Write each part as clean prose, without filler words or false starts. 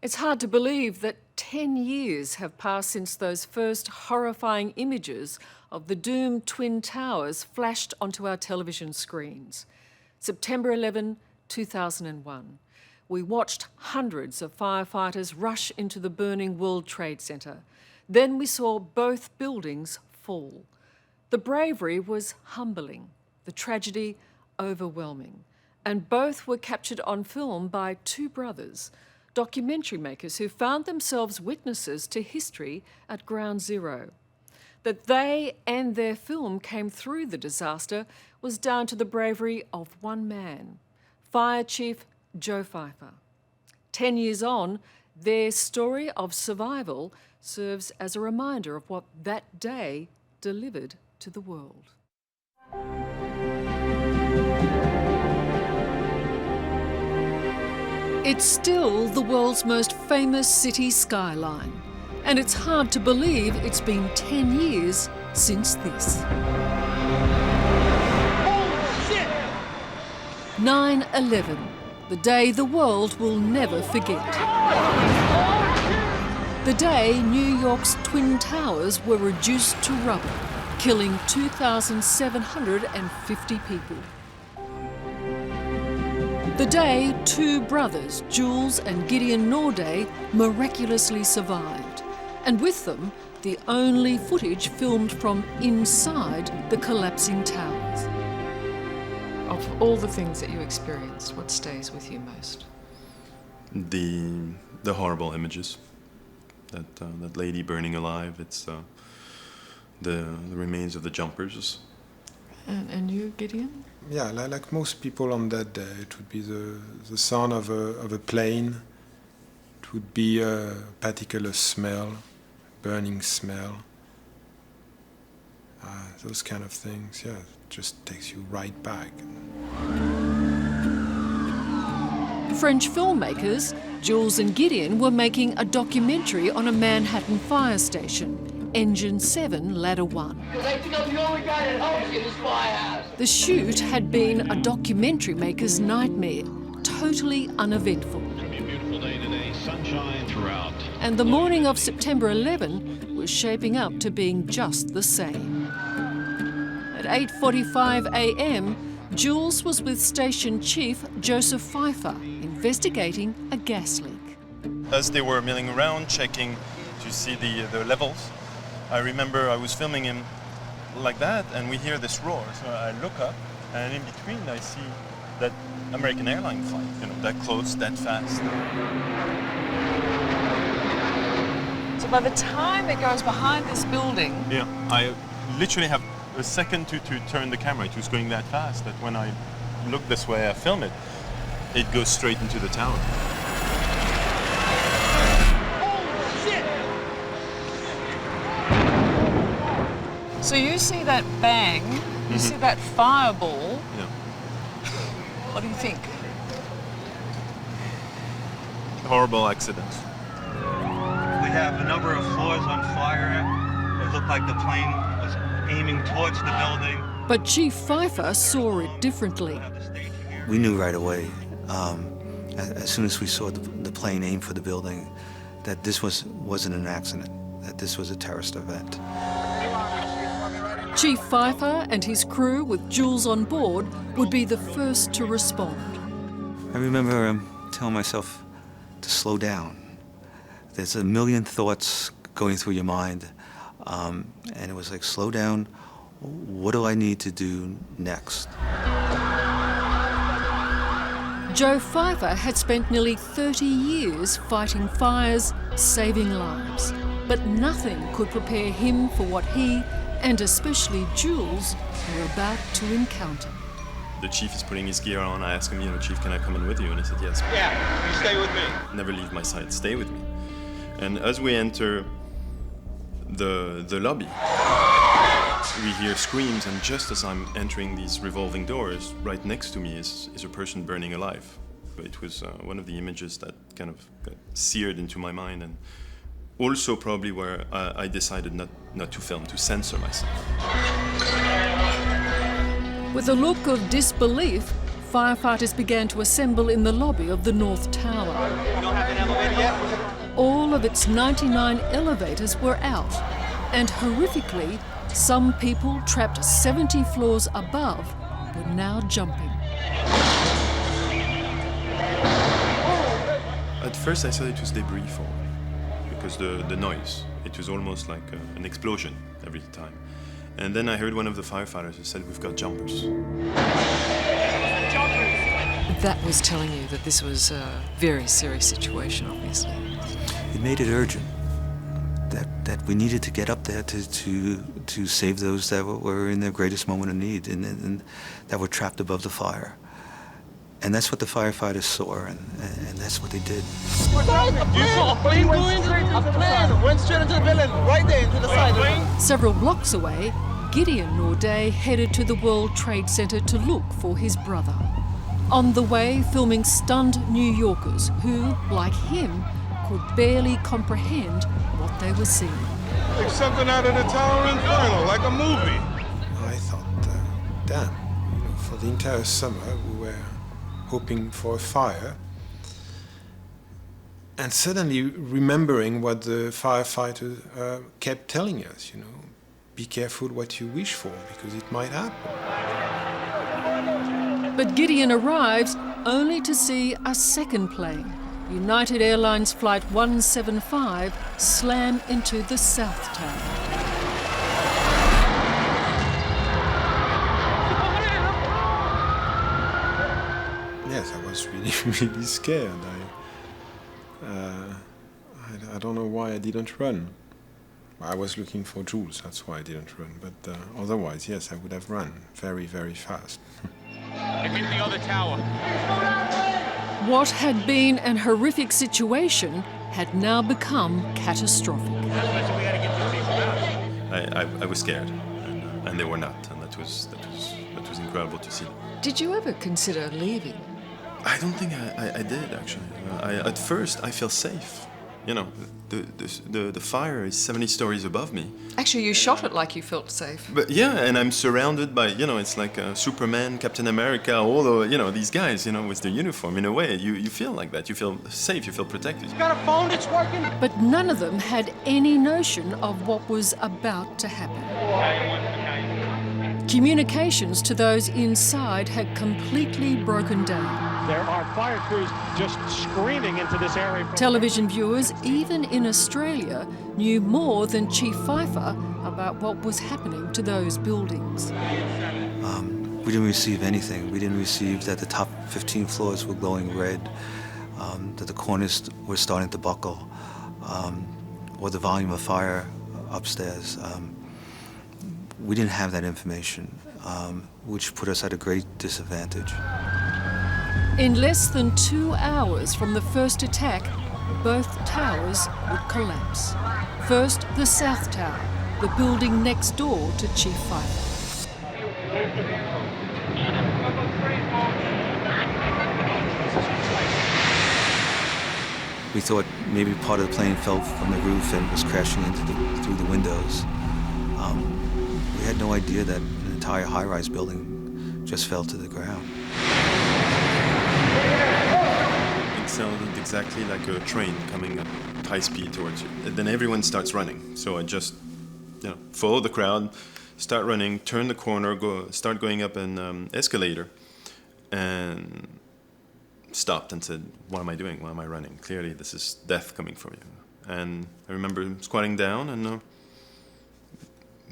It's hard to believe that 10 years have passed since those first horrifying images of the doomed Twin Towers flashed onto our television screens. September 11, 2001. We watched hundreds of firefighters rush into the burning World Trade Center. Then we saw both buildings fall. The bravery was humbling, the tragedy overwhelming. And both were captured on film by two brothers, documentary makers who found themselves witnesses to history at ground zero. That they and their film came through the disaster was down to the bravery of one man, Fire Chief Joe Pfeiffer. 10 years on, their story of survival serves as a reminder of what that day delivered to the world. It's still the world's most famous city skyline, and it's hard to believe it's been 10 years since this. 9/11, the day the world will never forget. The day New York's Twin Towers were reduced to rubble, killing 2,750 people. The day two brothers, Jules and Gideon Norday, miraculously survived, and with them, the only footage filmed from inside the collapsing towers. Of all the things that you experienced, what stays with you most? The horrible images. That lady burning alive. It's the remains of the jumpers. And you, Gideon? Yeah, like most people on that day, it would be the sound of a plane. It would be a particular smell, burning smell. Those kind of things, yeah, it just takes you right back. French filmmakers, Jules and Gideon, were making a documentary on a Manhattan fire station, Engine 7, Ladder 1. They think I'm the only guy that helps in this firehouse. The shoot had been a documentary maker's nightmare, totally uneventful. It's going to be a beautiful day today, sunshine throughout. And the morning of September 11 was shaping up to being just the same. At 8:45 a.m, Jules was with Station Chief Joseph Pfeiffer, investigating a gas leak. As they were milling around, checking to see the levels, I remember I was filming him like that, and we hear this roar. So I look up, and in between I see that American airline flight, that close, that fast. So by the time it goes behind this building... Yeah, I literally have a second to turn the camera. It was going that fast that when I look this way, I film it, it goes straight into the tower. So you see that bang, you see that fireball. Yeah. What do you think? Horrible accident. We have a number of floors on fire. It looked like the plane was aiming towards the building. But Chief Pfeiffer saw it differently. We knew right away, as soon as we saw the plane aim for the building, that this wasn't an accident, that this was a terrorist event. Chief Pfeiffer and his crew, with Jules on board, would be the first to respond. I remember telling myself to slow down. There's a million thoughts going through your mind, and it was like, slow down, what do I need to do next? Joe Pfeiffer had spent nearly 30 years fighting fires, saving lives. But nothing could prepare him for what he, and especially Jules, were about to encounter. The chief is putting his gear on. I asked him, Chief, can I come in with you? And he said, yes. Yeah, you stay with me. Never leave my side, stay with me. And as we enter the lobby, we hear screams, and just as I'm entering these revolving doors, right next to me is a person burning alive. But it was one of the images that kind of got seared into my mind, and also probably where I decided not to film, to censor myself. With a look of disbelief, firefighters began to assemble in the lobby of the North Tower. You don't have an elevator yet? all of its 99 elevators were out, and horrifically, some people trapped 70 floors above were now jumping. At first I thought it was debris falling, because the noise, it was almost like an explosion every time. And then I heard one of the firefighters who said, "We've got jumpers." That was telling you that this was a very serious situation, obviously. It made it urgent that we needed to get up there to save those that were in their greatest moment of need and that were trapped above the fire. And that's what the firefighters saw, and that's what they did. You saw a plane go in? A plane went straight into the building, right there into the side. Several blocks away, Gideon Norday headed to the World Trade Center to look for his brother. On the way, filming stunned New Yorkers who, like him, could barely comprehend what they were seeing. Like something out of the Tower Inferno, like a movie. I thought, damn, for the entire summer we were hoping for a fire. And suddenly remembering what the firefighters kept telling us, be careful what you wish for, because it might happen. But Gideon arrives only to see a second plane, United Airlines Flight 175, slam into the South Tower. Yes, I was really, really scared. I don't know why I didn't run. I was looking for Jules, that's why I didn't run. But otherwise, yes, I would have run very, very fast. It hit the other tower. What had been an horrific situation had now become catastrophic. I was scared, and they were not, and that was incredible to see. Did you ever consider leaving? I don't think I did, actually. At first, I felt safe. The fire is 70 stories above me. Actually, you shot it like you felt safe. But yeah, and I'm surrounded by, it's like Superman, Captain America, all the, these guys, with their uniform. In a way, you feel like that. You feel safe, you feel protected. You got a phone that's working? But none of them had any notion of what was about to happen. Communications to those inside had completely broken down. There are fire crews just screaming into this area. Television viewers, even in Australia, knew more than Chief Pfeiffer about what was happening to those buildings. We didn't receive anything. We didn't receive that the top 15 floors were glowing red, that the corners were starting to buckle, or the volume of fire upstairs. We didn't have that information, which put us at a great disadvantage. In less than 2 hours from the first attack, both towers would collapse. First, the South Tower, the building next door to Chief Pfeiffer. We thought maybe part of the plane fell from the roof and was crashing through the windows. We had no idea that an entire high-rise building just fell to the ground. It sounded exactly like a train coming at high speed towards you. And then everyone starts running. So I just, follow the crowd, start running, turn the corner, start going up an escalator, and stopped and said, "What am I doing? Why am I running? Clearly, this is death coming for you." And I remember squatting down and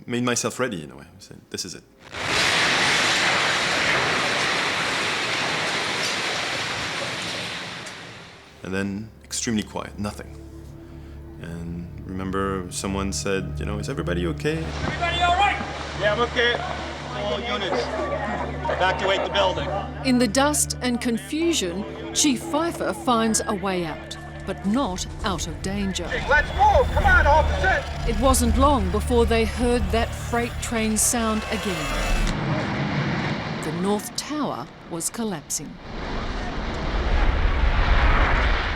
made myself ready in a way. I said, "This is it." And then extremely quiet, nothing. And remember someone said, "Is everybody okay?" Everybody all right? Yeah, I'm okay. All units, evacuate the building. In the dust and confusion, Chief Pfeiffer finds a way out, but not out of danger. Let's move! Come on, officer! It wasn't long before they heard that freight train sound again. The North Tower was collapsing.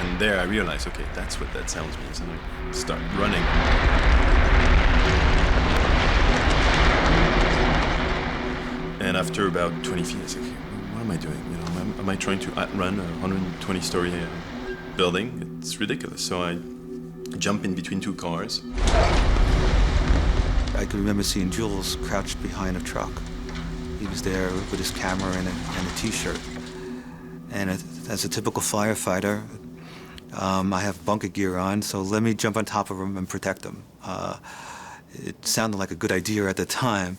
And there I realized, okay, that's what that sounds means. And I start running. And after about 20 feet, I said, okay, what am I doing? Am I trying to outrun a 120-story building? It's ridiculous. So I jump in between two cars. I can remember seeing Jules crouched behind a truck. He was there with his camera and a t-shirt. And as a typical firefighter, I have bunker gear on, so let me jump on top of him and protect him. It sounded like a good idea at the time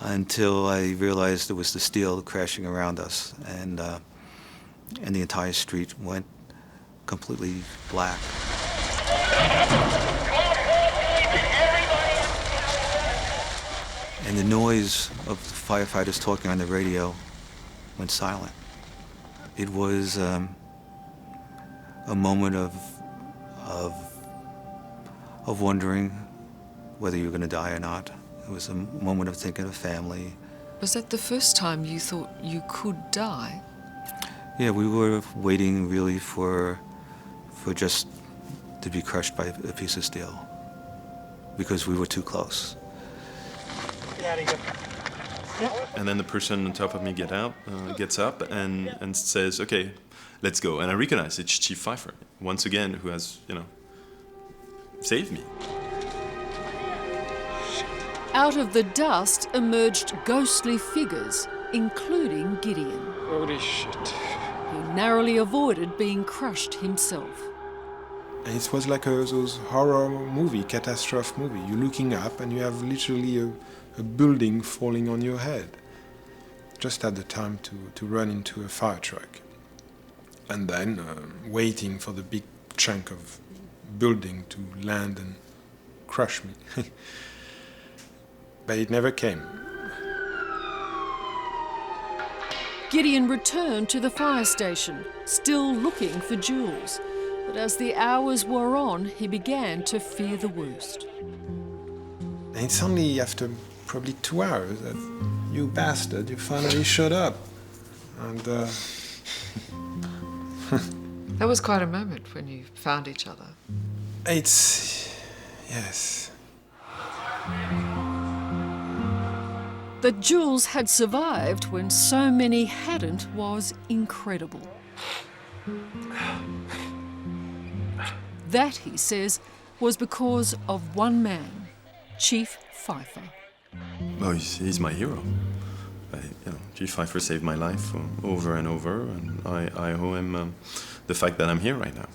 until I realized it was the steel crashing around us, and the entire street went completely black. And the noise of the firefighters talking on the radio went silent. It was a moment of wondering whether you were going to die or not. It was a moment of thinking of family. Was that the first time you thought you could die? Yeah, we were waiting really for just to be crushed by a piece of steel because we were too close. And then the person on top of me gets up and says, "Okay, let's go." And I recognize it's Chief Pfeiffer, once again, who has, saved me. Out of the dust emerged ghostly figures, including Gideon, Holy shit. who narrowly avoided being crushed himself. And it was like those horror movie, catastrophe movie. You're looking up and you have literally a building falling on your head. Just had the time to run into a fire truck. And then waiting for the big chunk of building to land and crush me. But it never came. Gideon returned to the fire station, still looking for Jules. But as the hours wore on, he began to fear the worst. And it's only after probably 2 hours that, "You bastard, you finally showed up." And That was quite a moment when you found each other. yes. That Jules had survived when so many hadn't was incredible. That, he says, was because of one man, Chief Pfeiffer. Oh, he's my hero. Chief Pfeiffer saved my life over and over, and I owe him the fact that I'm here right now.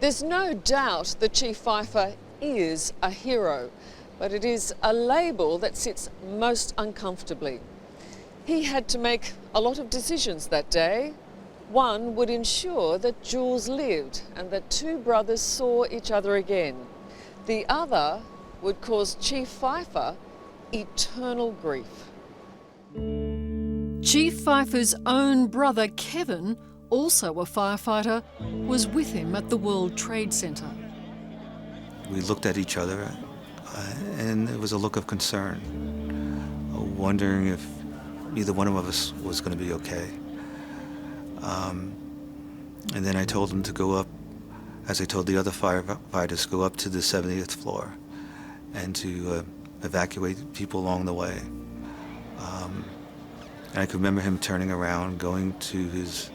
There's no doubt that Chief Pfeiffer is a hero, but it is a label that sits most uncomfortably. He had to make a lot of decisions that day. One would ensure that Jules lived and that two brothers saw each other again. The other would cause Chief Pfeiffer eternal grief. Chief Pfeiffer's own brother, Kevin, also a firefighter, was with him at the World Trade Center. We looked at each other, and there was a look of concern, wondering if either one of us was going to be okay. And then I told him to go up, as I told the other firefighters, go up to the 70th floor and to evacuate people along the way. And I could remember him turning around, going to his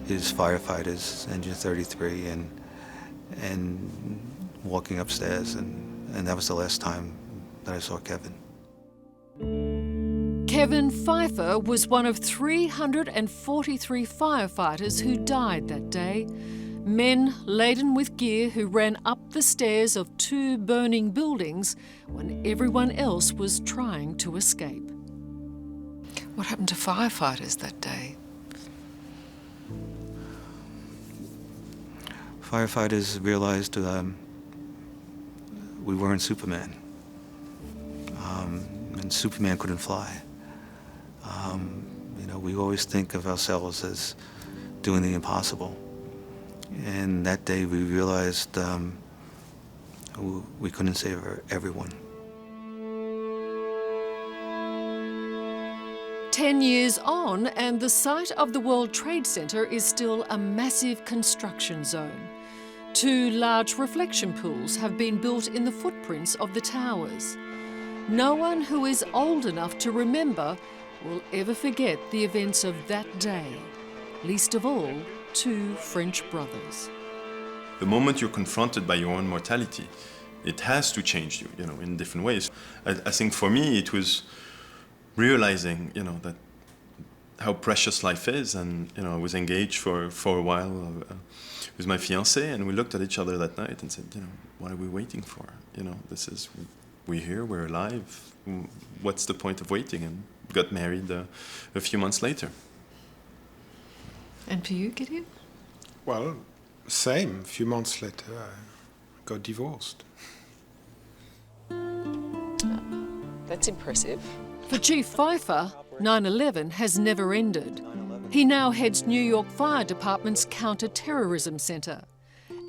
firefighters, Engine 33, and walking upstairs, and that was the last time that I saw Kevin. Kevin Pfeiffer was one of 343 firefighters who died that day. Men laden with gear who ran up the stairs of two burning buildings when everyone else was trying to escape. What happened to firefighters that day? Firefighters realized we weren't Superman, and Superman couldn't fly. We always think of ourselves as doing the impossible. And that day we realized we couldn't save everyone. 10 years on, and the site of the World Trade Center is still a massive construction zone. 2 large reflection pools have been built in the footprints of the towers. No one who is old enough to remember will ever forget the events of that day, least of all 2 French brothers. The moment you're confronted by your own mortality, it has to change you, in different ways. I think for me, it was realizing, that how precious life is, and I was engaged for a while with my fiancée, and we looked at each other that night and said, what are we waiting for? We're here, we're alive. What's the point of waiting? And got married a few months later. And for you, Gideon? Well, same. A few months later, I got divorced. That's impressive. For Chief Pfeiffer, 9/11 has never ended. He now heads New York Fire Department's Counter-Terrorism Centre.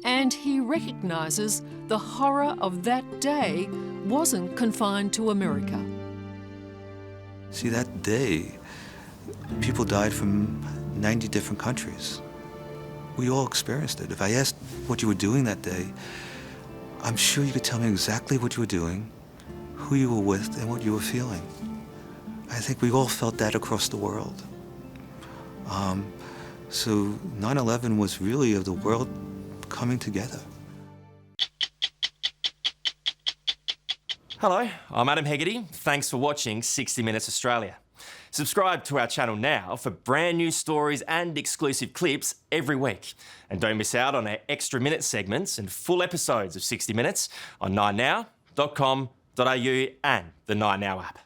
And he recognises the horror of that day wasn't confined to America. See, that day, people died from 90 different countries. We all experienced it. If I asked what you were doing that day, I'm sure you could tell me exactly what you were doing, who you were with, and what you were feeling. I think we all felt that across the world. So 9/11 was really of the world coming together. Hello, I'm Adam Hegarty. Thanks for watching 60 Minutes Australia. Subscribe to our channel now for brand new stories and exclusive clips every week. And don't miss out on our extra minute segments and full episodes of 60 Minutes on 9now.com.au and the 9Now app.